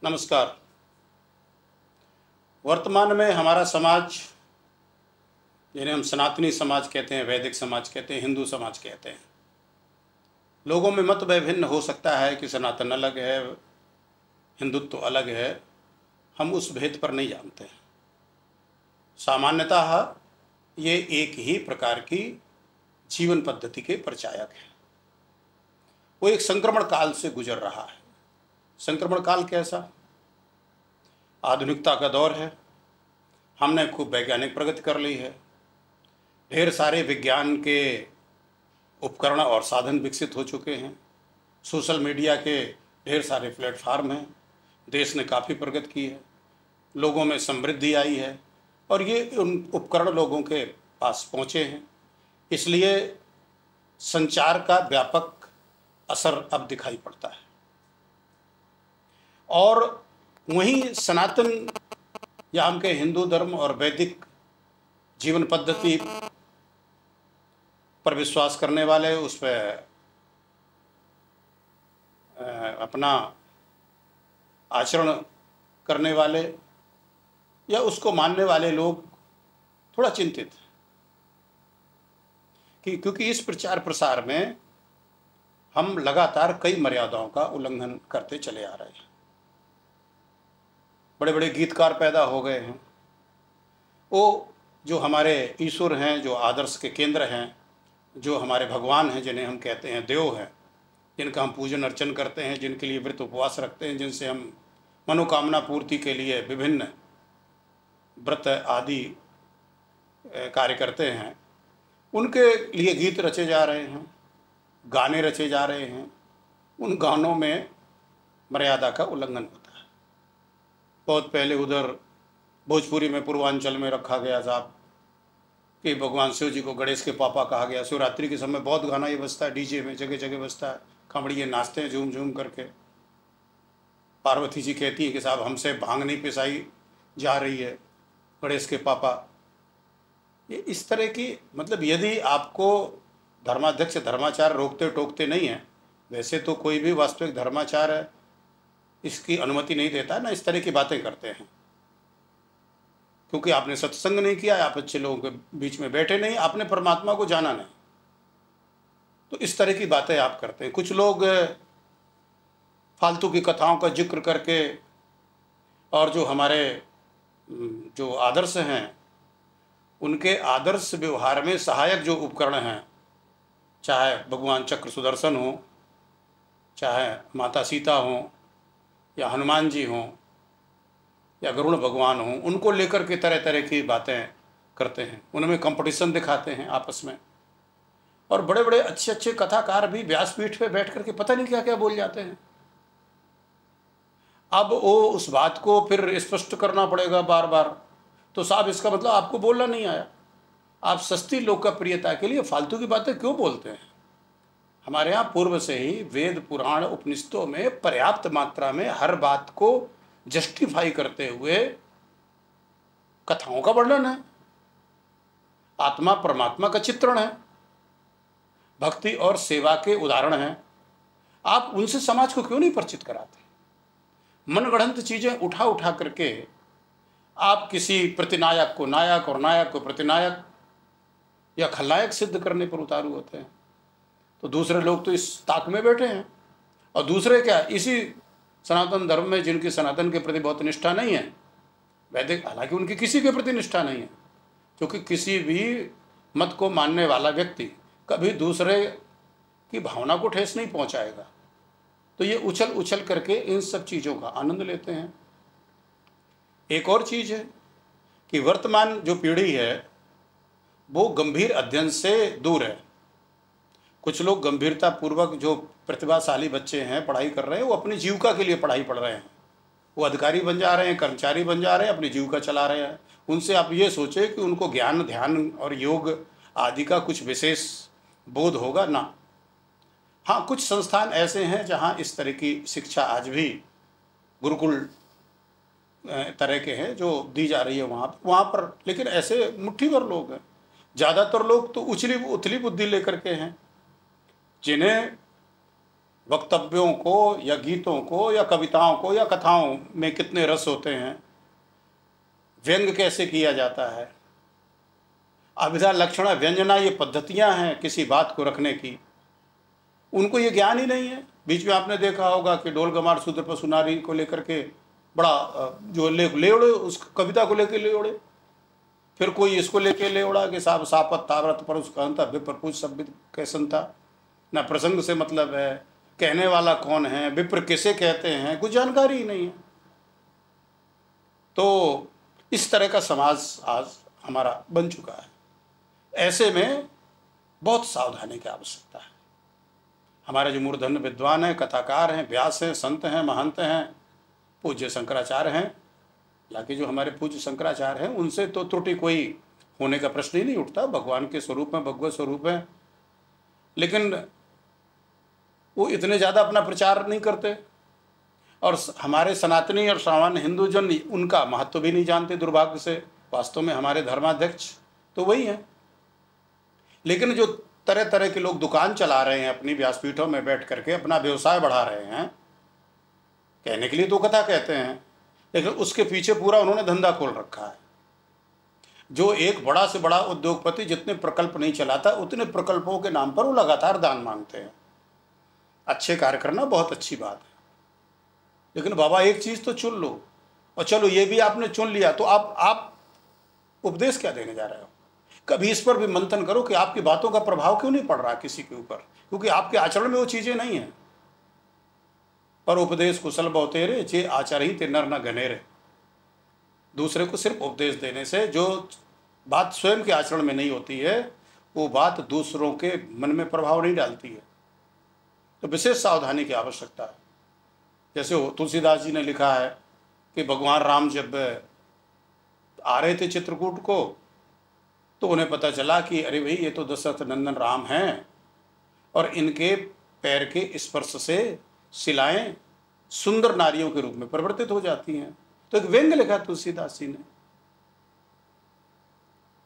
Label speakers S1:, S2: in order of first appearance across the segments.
S1: नमस्कार। वर्तमान में हमारा समाज, जिन्हें हम सनातनी समाज कहते हैं, वैदिक समाज कहते हैं, हिंदू समाज कहते हैं, लोगों में मत भिन्न हो सकता है कि सनातन अलग है, हिंदुत्व अलग है। हम उस भेद पर नहीं जानते हैं। सामान्यतः ये एक ही प्रकार की जीवन पद्धति के प्रचारक हैं। वो एक संक्रमण काल से गुजर रहा है। संक्रमण काल कैसा? आधुनिकता का दौर है। हमने खूब वैज्ञानिक प्रगति कर ली है। ढेर सारे विज्ञान के उपकरण और साधन विकसित हो चुके हैं। सोशल मीडिया के ढेर सारे प्लेटफार्म हैं। देश ने काफ़ी प्रगति की है। लोगों में समृद्धि आई है और ये उन उपकरण लोगों के पास पहुँचे हैं। इसलिए संचार का व्यापक असर अब दिखाई पड़ता है। और वहीं सनातन या हम के हिंदू धर्म और वैदिक जीवन पद्धति पर विश्वास करने वाले, उस पर अपना आचरण करने वाले या उसको मानने वाले लोग थोड़ा चिंतित हैं कि क्योंकि इस प्रचार प्रसार में हम लगातार कई मर्यादाओं का उल्लंघन करते चले आ रहे हैं। बड़े बड़े गीतकार पैदा हो गए हैं। वो जो हमारे ईश्वर हैं, जो आदर्श के केंद्र हैं, जो हमारे भगवान हैं, जिन्हें हम कहते हैं देव हैं, जिनका हम पूजन अर्चन करते हैं, जिनके लिए व्रत उपवास रखते हैं, जिनसे हम मनोकामना पूर्ति के लिए विभिन्न व्रत आदि कार्य करते हैं, उनके लिए गीत रचे जा रहे हैं, गाने रचे जा रहे हैं। उन गानों में मर्यादा का उल्लंघन होता है। बहुत पहले उधर भोजपुरी में, पूर्वांचल में रखा गया साहब कि भगवान शिव जी को गणेश के पापा कहा गया। शिवरात्रि के समय बहुत गाना ये बजता है, डीजे में जगह जगह बजता है। खमड़िए नाचते हैं झूम झूम करके। पार्वती जी कहती है कि साहब हमसे भांग नहीं पिसाई जा रही है, गणेश के पापा। ये इस तरह की, मतलब यदि आपको धर्माध्यक्ष धर्माचार रोकते टोकते नहीं है, वैसे तो कोई भी वास्तविक धर्माचार इसकी अनुमति नहीं देता ना, इस तरह की बातें करते हैं। क्योंकि आपने सत्संग नहीं किया, आप अच्छे लोगों के बीच में बैठे नहीं, आपने परमात्मा को जाना नहीं, तो इस तरह की बातें आप करते हैं। कुछ लोग फालतू की कथाओं का जिक्र करके और जो हमारे जो आदर्श हैं, उनके आदर्श व्यवहार में सहायक जो उपकरण हैं, चाहे भगवान चक्र सुदर्शन हो, चाहे माता सीता हो, या हनुमान जी हों, या गरुड़ भगवान हों, उनको लेकर के तरह तरह की बातें करते हैं। उनमें कंपटीशन दिखाते हैं आपस में। और बड़े बड़े अच्छे अच्छे कथाकार भी व्यासपीठ पे बैठ करके पता नहीं क्या क्या बोल जाते हैं। अब वो उस बात को फिर स्पष्ट करना पड़ेगा बार बार, तो साहब इसका मतलब आपको बोलना नहीं आया। आप सस्ती लोकप्रियता के लिए फालतू की बातें क्यों बोलते हैं? हमारे यहाँ पूर्व से ही वेद पुराण उपनिषदों में पर्याप्त मात्रा में हर बात को जस्टिफाई करते हुए कथाओं का वर्णन है। आत्मा परमात्मा का चित्रण है, भक्ति और सेवा के उदाहरण हैं। आप उनसे समाज को क्यों नहीं परिचित कराते? मनगढ़ंत चीजें उठा उठा करके आप किसी प्रतिनायक को नायक और नायक को प्रतिनायक या खलनायक सिद्ध करने पर उतारू होते हैं। तो दूसरे लोग तो इस ताक में बैठे हैं। और दूसरे क्या, इसी सनातन धर्म में जिनकी सनातन के प्रति बहुत निष्ठा नहीं है, वैदिक, हालांकि उनकी किसी के प्रति निष्ठा नहीं है, क्योंकि किसी भी मत को मानने वाला व्यक्ति कभी दूसरे की भावना को ठेस नहीं पहुंचाएगा। तो ये उछल उछल करके इन सब चीज़ों का आनंद लेते हैं। एक और चीज़ है कि वर्तमान जो पीढ़ी है वो गंभीर अध्ययन से दूर है। कुछ लोग गंभीरता पूर्वक, जो प्रतिभाशाली बच्चे हैं, पढ़ाई कर रहे हैं, वो अपनी जीविका के लिए पढ़ाई पढ़ रहे हैं। वो अधिकारी बन जा रहे हैं, कर्मचारी बन जा रहे हैं, अपनी जीविका चला रहे हैं। उनसे आप ये सोचे कि उनको ज्ञान, ध्यान और योग आदि का कुछ विशेष बोध होगा ना। हाँ, कुछ संस्थान ऐसे हैं जहाँ इस तरह की शिक्षा आज भी गुरुकुल तरह के हैं जो दी जा रही है वहाँ पर, लेकिन ऐसे मुट्ठी भर लोग हैं। ज़्यादातर लोग तो उछली उथली बुद्धि लेकर के हैं, जिन्हें वक्तव्यों को या गीतों को या कविताओं को या कथाओं में कितने रस होते हैं, व्यंग कैसे किया जाता है, अभिधा लक्षणा व्यंजना, ये पद्धतियां हैं किसी बात को रखने की, उनको ये ज्ञान ही नहीं है। बीच में आपने देखा होगा कि ढोल गमार शूद्र पशु नारी को लेकर के बड़ा जो ले उड़े, उस कविता को लेकर ले उड़े, फिर कोई इसको लेके ले उड़ा कि साहब सापत ताव्रत पर उसका अंत विप्र पूछ शब्द कैसन था, ना प्रसंग से मतलब है, कहने वाला कौन है, विप्र किसे कहते हैं, कुछ जानकारी ही नहीं है। तो इस तरह का समाज आज हमारा बन चुका है। ऐसे में बहुत सावधानी की आवश्यकता है। हमारे जो मूर्धन्य विद्वान हैं, कथाकार हैं, व्यास हैं, संत हैं, महंत हैं, पूज्य शंकराचार्य हैं, हालांकि जो हमारे पूज्य शंकराचार्य हैं उनसे तो त्रुटि कोई होने का प्रश्न ही नहीं उठता, भगवान के स्वरूप में, भगवत स्वरूप है, लेकिन वो इतने ज़्यादा अपना प्रचार नहीं करते। और हमारे सनातनी और सामान्य हिंदू जन उनका महत्व भी नहीं जानते, दुर्भाग्य से। वास्तव में हमारे धर्माध्यक्ष तो वही हैं, लेकिन जो तरह तरह के लोग दुकान चला रहे हैं, अपनी व्यासपीठों में बैठ करके अपना व्यवसाय बढ़ा रहे हैं, कहने के लिए तो कथा कहते हैं, लेकिन उसके पीछे पूरा उन्होंने धंधा खोल रखा है। जो एक बड़ा से बड़ा उद्योगपति जितने प्रकल्प नहीं चलाता, उतने प्रकल्पों के नाम पर वो लगातार दान मांगते हैं। अच्छे कार्य करना बहुत अच्छी बात है, लेकिन बाबा एक चीज़ तो चुन लो, और चलो ये भी आपने चुन लिया तो आप उपदेश क्या देने जा रहे हो? कभी इस पर भी मंथन करो कि आपकी बातों का प्रभाव क्यों नहीं पड़ रहा किसी के ऊपर, क्योंकि आपके आचरण में वो चीज़ें नहीं हैं। पर उपदेश कुशल बहुतेरे, जे आचार ही ते नर न घनेरे। दूसरे को सिर्फ उपदेश देने से जो बात स्वयं के आचरण में नहीं होती है, वो बात दूसरों के मन में प्रभाव नहीं डालती है। तो विशेष सावधानी की आवश्यकता है। जैसे तुलसीदास जी ने लिखा है कि भगवान राम जब आ रहे थे चित्रकूट को, तो उन्हें पता चला कि अरे भाई ये तो दशरथ नंदन राम हैं, और इनके पैर के स्पर्श से शिलाएं सुंदर नारियों के रूप में परिवर्तित हो जाती हैं। तो एक व्यंग्य लिखा तुलसीदास जी ने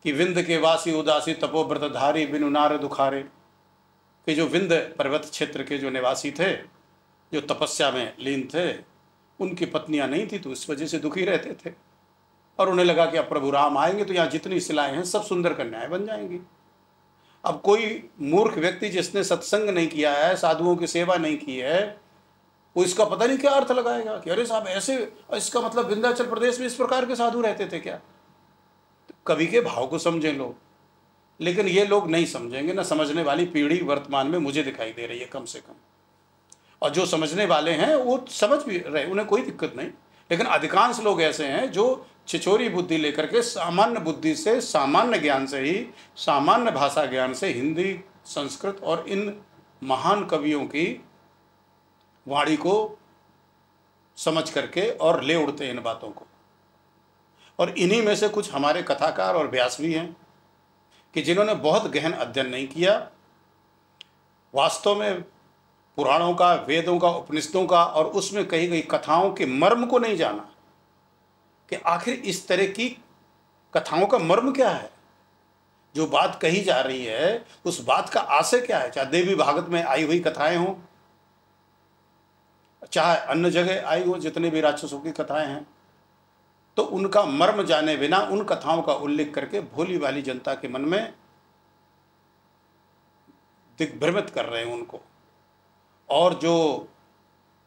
S1: कि विंध्य के वासी उदासी तपोव्रतधारी बिनु नार दुखारे, कि जो विंध्य पर्वत क्षेत्र के जो निवासी थे, जो तपस्या में लीन थे, उनकी पत्नियां नहीं थी, तो इस वजह से दुखी रहते थे। और उन्हें लगा कि अब प्रभु राम आएंगे तो यहाँ जितनी शिलाएं हैं सब सुंदर कन्याएं बन जाएंगी। अब कोई मूर्ख व्यक्ति जिसने सत्संग नहीं किया है, साधुओं की सेवा नहीं की है, वो इसका पता नहीं क्या अर्थ लगाएगा कि अरे साहब ऐसे, इसका मतलब विंध्याचल प्रदेश में इस प्रकार के साधु रहते थे क्या? तो कवि के भाव को समझें लोग, लेकिन ये लोग नहीं समझेंगे। ना समझने वाली पीढ़ी वर्तमान में मुझे दिखाई दे रही है कम से कम, और जो समझने वाले हैं वो समझ भी रहे, उन्हें कोई दिक्कत नहीं। लेकिन अधिकांश लोग ऐसे हैं जो छिछोरी बुद्धि लेकर के सामान्य बुद्धि से, सामान्य ज्ञान से ही, सामान्य भाषा ज्ञान से हिंदी, संस्कृत और इन महान कवियों की वाणी को समझ करके और ले उड़ते हैं इन बातों को। और इन्हीं में से कुछ हमारे कथाकार और व्यास भी हैं कि जिन्होंने बहुत गहन अध्ययन नहीं किया, वास्तव में पुराणों का, वेदों का, उपनिषदों का और उसमें कही गई कथाओं के मर्म को नहीं जाना कि आखिर इस तरह की कथाओं का मर्म क्या है, जो बात कही जा रही है उस बात का आशय क्या है। चाहे देवी भागवत में आई हुई कथाएं हों, चाहे अन्य जगह आई हो, जितने भी राक्षसों की कथाएं हैं, तो उनका मर्म जाने बिना उन कथाओं का उल्लेख करके भोली वाली जनता के मन में दिग्भ्रमित कर रहे हैं उनको। और जो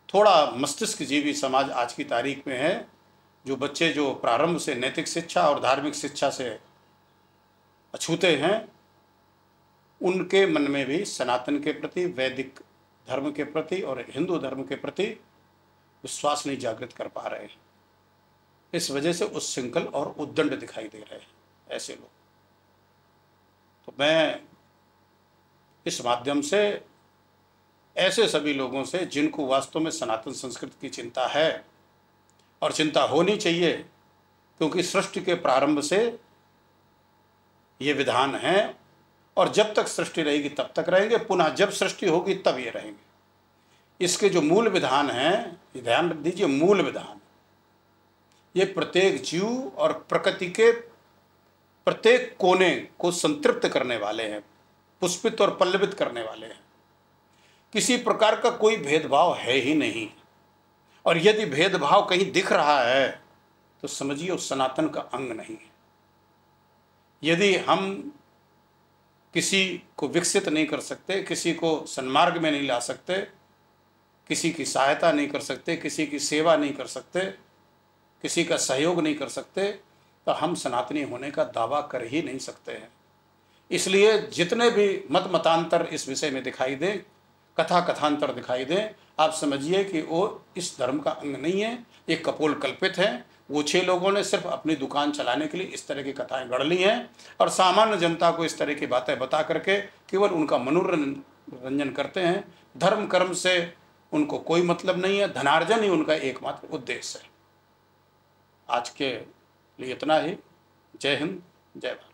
S1: थोड़ा मस्तिष्क जीवी समाज आज की तारीख में है, जो बच्चे जो प्रारंभ से नैतिक शिक्षा और धार्मिक शिक्षा से अछूते हैं, उनके मन में भी सनातन के प्रति, वैदिक धर्म के प्रति और हिंदू धर्म के प्रति विश्वास नहीं जागृत कर पा रहे हैं। इस वजह से उच्छृंखल और उद्दंड दिखाई दे रहे हैं ऐसे लोग। तो मैं इस माध्यम से ऐसे सभी लोगों से जिनको वास्तव में सनातन संस्कृति की चिंता है, और चिंता होनी चाहिए, क्योंकि सृष्टि के प्रारंभ से ये विधान है, और जब तक सृष्टि रहेगी तब तक रहेंगे, पुनः जब सृष्टि होगी तब ये रहेंगे। इसके जो मूल विधान हैं, ध्यान दीजिए, मूल विधान ये प्रत्येक जीव और प्रकृति के प्रत्येक कोने को संतृप्त करने वाले हैं, पुष्पित और पल्लवित करने वाले हैं। किसी प्रकार का कोई भेदभाव है ही नहीं। और यदि भेदभाव कहीं दिख रहा है तो समझिए उस सनातन का अंग नहीं है। यदि हम किसी को विकसित नहीं कर सकते, किसी को सन्मार्ग में नहीं ला सकते, किसी की सहायता नहीं कर सकते, किसी की सेवा नहीं कर सकते, किसी का सहयोग नहीं कर सकते, तो हम सनातनी होने का दावा कर ही नहीं सकते हैं। इसलिए जितने भी मत मतांतर इस विषय में दिखाई दें, कथा कथांतर दिखाई दें, आप समझिए कि वो इस धर्म का अंग नहीं है, ये कपोल कल्पित है। वो 6 लोगों ने सिर्फ अपनी दुकान चलाने के लिए इस तरह की कथाएं गढ़ ली हैं और सामान्य जनता को इस तरह की बातें बता करके केवल उनका मनोरंजन करते हैं। धर्म कर्म से उनको कोई मतलब नहीं है, धनार्जन ही उनका एकमात्र उद्देश्य है। आज के लिए इतना ही। जय हिंद, जय भारत।